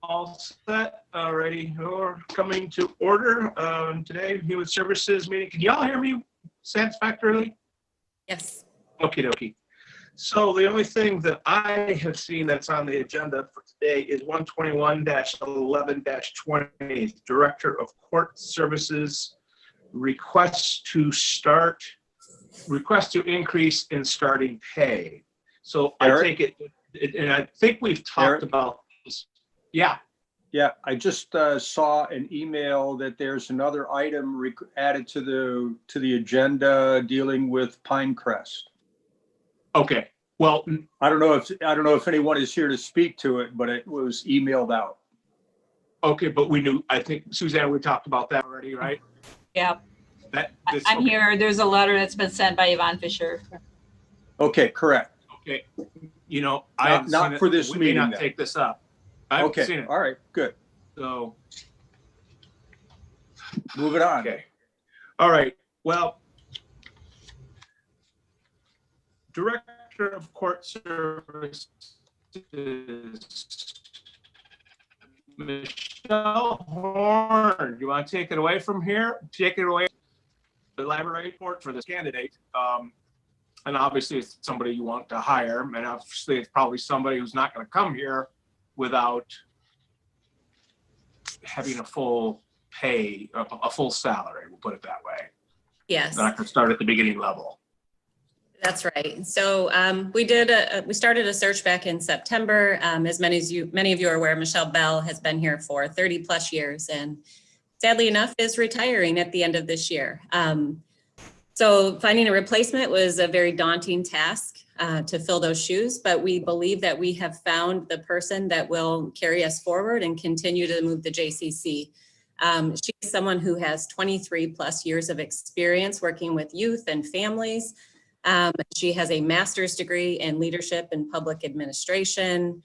All set. Alrighty, we're coming to order today. Human Services meeting. Can y'all hear me satisfactorily? Yes. Okie dokie. So the only thing that I have seen that's on the agenda for today is 121-11-20, Director of Court Services request to increase in starting pay. So Eric? I take it, and I think we've talked Eric? about this. Yeah. Yeah, I just saw an email that there's another item added to the agenda dealing with Pinecrest. Okay. Well, I don't know if anyone is here to speak to it, but it was emailed out. okay, but I think Suzanne, we talked about that already, right? Yeah, I'm Okay. here. There's a letter that's been sent by Yvonne Fisher. Okay, correct. Okay. You know, I haven't Not seen it, for this we meeting, may not then. take this up. I haven't seen Okay, it. all right, good. So, Move it on. okay. All right. Well, Director of Court Services, Michelle Horn. You want to take it away from here? Take it away. Elaborate for this candidate. And obviously it's somebody you want to hire. And obviously it's probably somebody who's not going to come here without having a full pay, a full salary, we'll put it that way. Yes, Not going to start at the beginning level. that's right. So we started a search back in September. As many of you are aware, Michelle Bell has been here for 30 plus years and sadly enough is retiring at the end of this year. So finding a replacement was a very daunting task to fill those shoes, but we believe that we have found the person that will carry us forward and continue to move the JCC. She is someone who has 23 plus years of experience working with youth and families. She has a master's degree in leadership and public administration.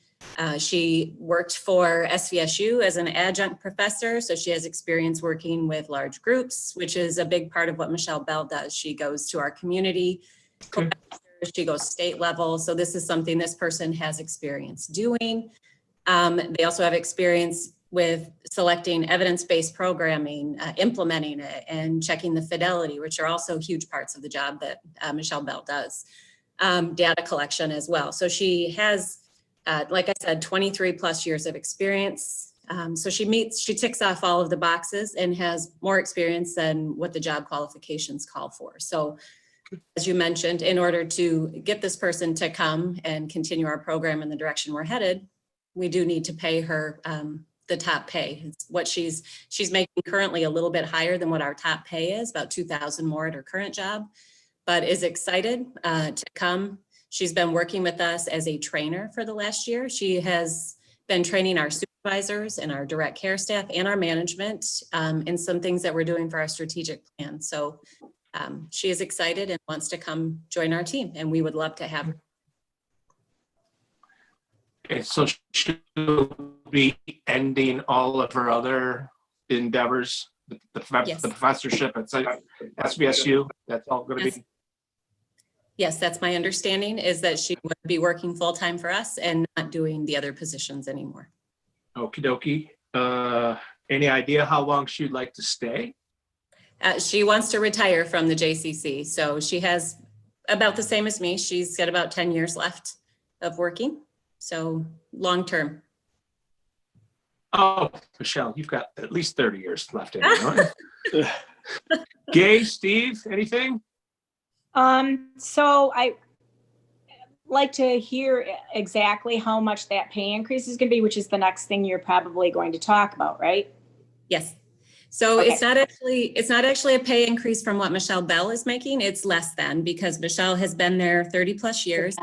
She worked for SVSU as an adjunct professor, so she has experience working with large groups, which is a big part of what Michelle Bell does. She goes to our community, Okay. she goes state level, so this is something this person has experience doing. They also have experience with selecting evidence-based programming, implementing it, and checking the fidelity, which are also huge parts of the job that Michelle Bell does. Data collection as well. So she has, like I said, 23 plus years of experience. So she ticks off all of the boxes and has more experience than what the job qualifications call for. So as you mentioned, in order to get this person to come and continue our program in the direction we're headed, we do need to pay her the top pay. It's what she's making currently a little bit higher than what our top pay is, about $2,000 more at her current job, but is excited to come. She's been working with us as a trainer for the last year. She has been training our supervisors and our direct care staff and our management in some things that we're doing for our strategic plan. So she is excited and wants to come join our team, and we would love to have her. Okay, so she'll be ending all of her other endeavors, Yes. the professorship at SVSU. That's all going to be. Yes, that's my understanding, is that she would be working full-time for us and not doing the other positions anymore. Okie dokie. Any idea how long she'd like to stay? She wants to retire from the JCC, so she has about the same as me. She's got about 10 years left of working, so long-term. Oh, Michelle, you've got at least 30 years left in you, don't you? Gay, Steve, anything? So I like to hear exactly how much that pay increase is going to be, which is the next thing you're probably going to talk about, right? Yes. So Okay. it's not actually a pay increase from what Michelle Bell is making. It's less than, because Michelle has been there 30 plus years,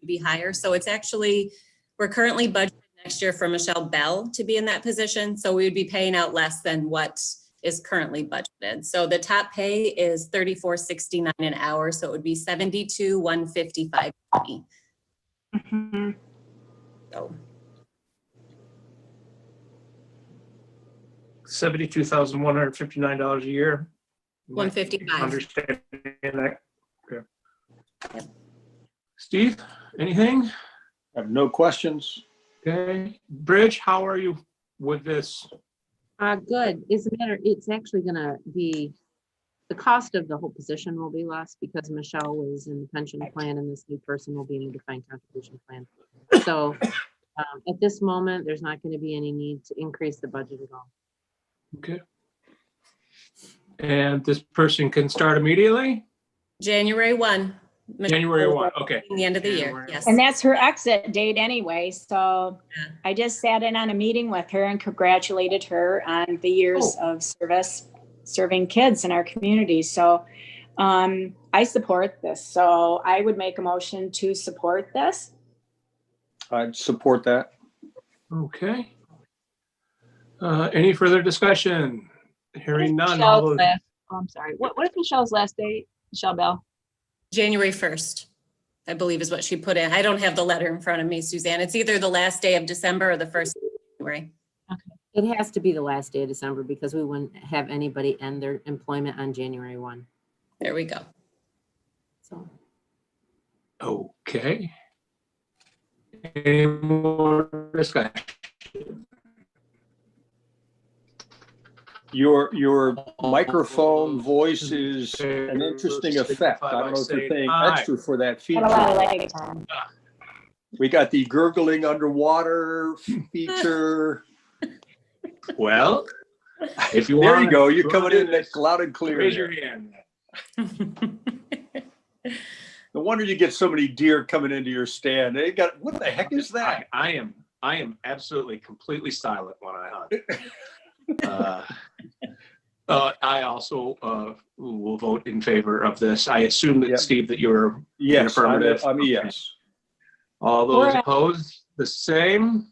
be higher. So it's actually, we're currently budgeted next year for Michelle Bell to be in that position. So we would be paying out less than what is currently budgeted. So the top pay is $34.69 an hour. So it would be $72,155. Mhm. So $72,159 a year. 155. Understanding that. Okay. Steve, anything? I have no questions. Okay, Bridge, how are you with this? Good. It's actually gonna be, the cost of the whole position will be less because Michelle was in the pension plan and this new person will be in a defined contribution plan. So at this moment, there's not gonna be any need to increase the budget at all. Okay. And this person can start immediately? January 1. January 1, okay. The end of the year, January yes. And that's her exit date anyway, so Yeah. I just sat in on a meeting with her and congratulated her on the years of service, serving kids in our community. So I support this. So I would make a motion to support this. I'd support that. Okay. Any further discussion? Hearing none. All Michelle's those, last, oh, I'm sorry. What is Michelle's last date? Michelle Bell? January 1st, I believe is what she put in. I don't have the letter in front of me, Suzanne. It's either the last day of December or the first of January. It has to be the last day of December because we wouldn't have anybody end their employment on January 1. There we go. So okay. Any more discussion? Your microphone voice is an interesting effect. I don't know if you're paying extra for that Had a lot of feature. leg time. We got the gurgling underwater feature. Well, if you There want. you go. You're coming in loud and clear. Raise your there. hand. No wonder you get so many deer coming into your stand. They got, what the heck is that? I am absolutely completely silent when I hunt. I also will vote in favor of this. I assume that, Yep. Steve, that you're Yes, I'm affirmative. a Okay. yes. All those Correct. opposed, the same.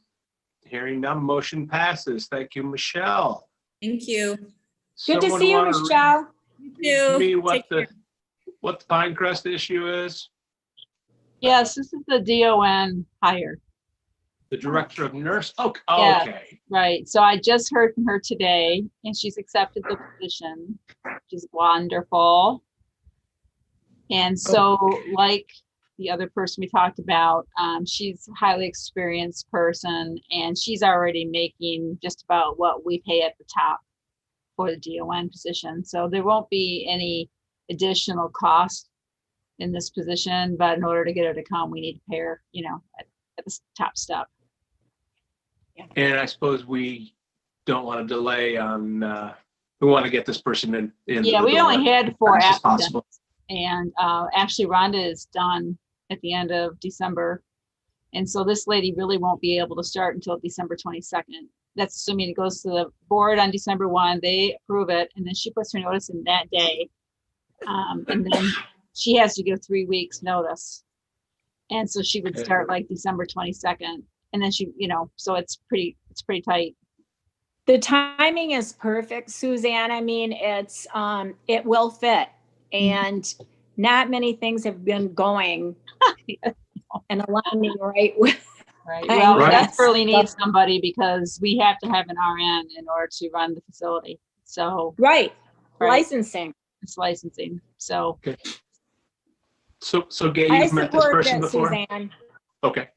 Hearing none, motion passes. Thank you, Michelle. Thank you. Good to Someone see you, wanna Michelle. You. read Me what Take care. what the Pinecrest issue is? Yes, this is the DON hire, The director of nurse. Okay. Yeah. Okay. right? So I just heard from her today and she's accepted the position, which is wonderful. And so like the other person we talked about, she's a highly experienced person and she's already making just about what we pay at the top for the DON position. So there won't be any additional cost in this position, but in order to get her to come, we need to pay her, at the top step. And I suppose we don't want to delay on, we want to get this person in. Yeah, we only had 4 as fast as applicants. possible. And actually Rhonda is done at the end of December. And so this lady really won't be able to start until December 22nd. That's assuming it goes to the board on December 1, they approve it, and then she puts her notice in that day. And then she has to give 3 weeks notice. And so she would Okay. start like December 22nd. And then she, so it's pretty tight. The timing is perfect, Suzanne. I mean, it will fit. And not many things have been going and aligning right with. Right. I Well, we know. desperately need somebody because we have to have an RN in order to run the facility. So Right, Right. licensing. it's licensing. So So Gay, I you've met this support person that, before? Suzanne. Okay.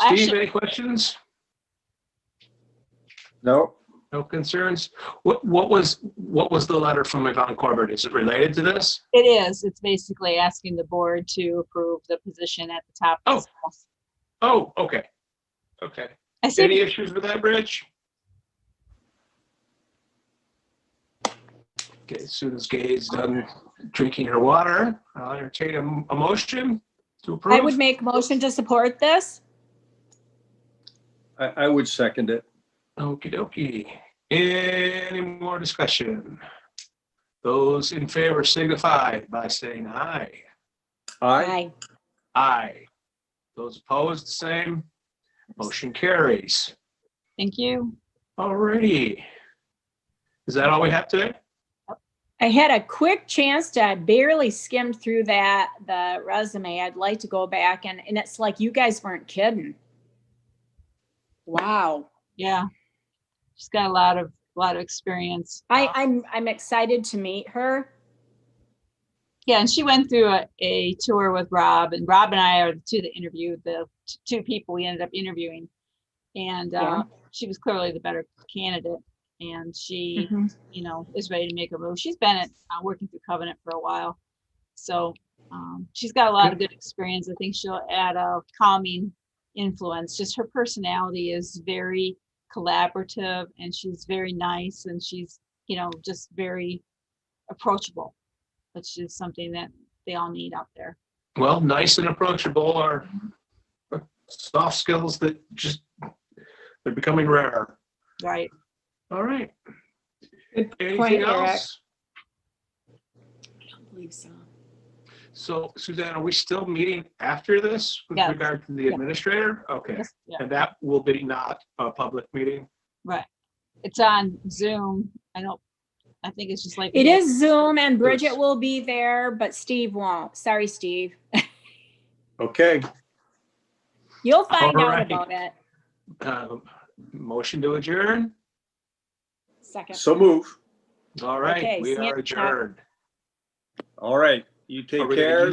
Actually- Steve, any questions? No, No concerns? What was the letter from Yvonne Corbett? Is it related to this? it is. It's basically asking the board to approve the position at the top. Oh. Oh, okay. Okay. I see. Any issues with that, Rich? Okay, as soon as Gay's done drinking her water, I'll entertain a motion to approve. I would make a motion to support this. I would second it. Okie dokie. Any more discussion? Those in favor signify by saying aye. Aye. Aye. Those opposed, the same. Motion carries. Thank you. Alrighty. Is that all we have today? I had a quick chance to, I barely skimmed through the resume. I'd like to go back and it's like, you guys weren't kidding. Wow. Yeah. She's got a lot of experience. I'm excited to meet her. Yeah, and she went through a tour with Rob, and Rob and I are the two that interviewed the two people we ended up interviewing. And Yeah. she was clearly the better candidate, and she, Mhm. you know, is ready to make a move. She's been working through Covenant for a while, so she's got a lot of good experience. I think she'll add a calming influence. Just her personality is very collaborative, and she's very nice, and she's, you know, just very approachable, which is something that they all need out there. Well, nice and approachable are soft skills that just, they're becoming rare. Right. All right. Good point, Anything Eric. else? I don't believe so. So Suzanne, are we still meeting after this with Yes. regard to the Yeah. administrator? Okay. Yes, yeah, And that will be not a public meeting? right. It's on Zoom. I think it's just like. It is Zoom and Bridget Yes. will be there, but Steve won't. Sorry, Steve. Okay, You'll find All out right. about it. Motion to adjourn? Second. so move. All right, Okay, we see you are next time. adjourned. All right, you Are take we gonna care. use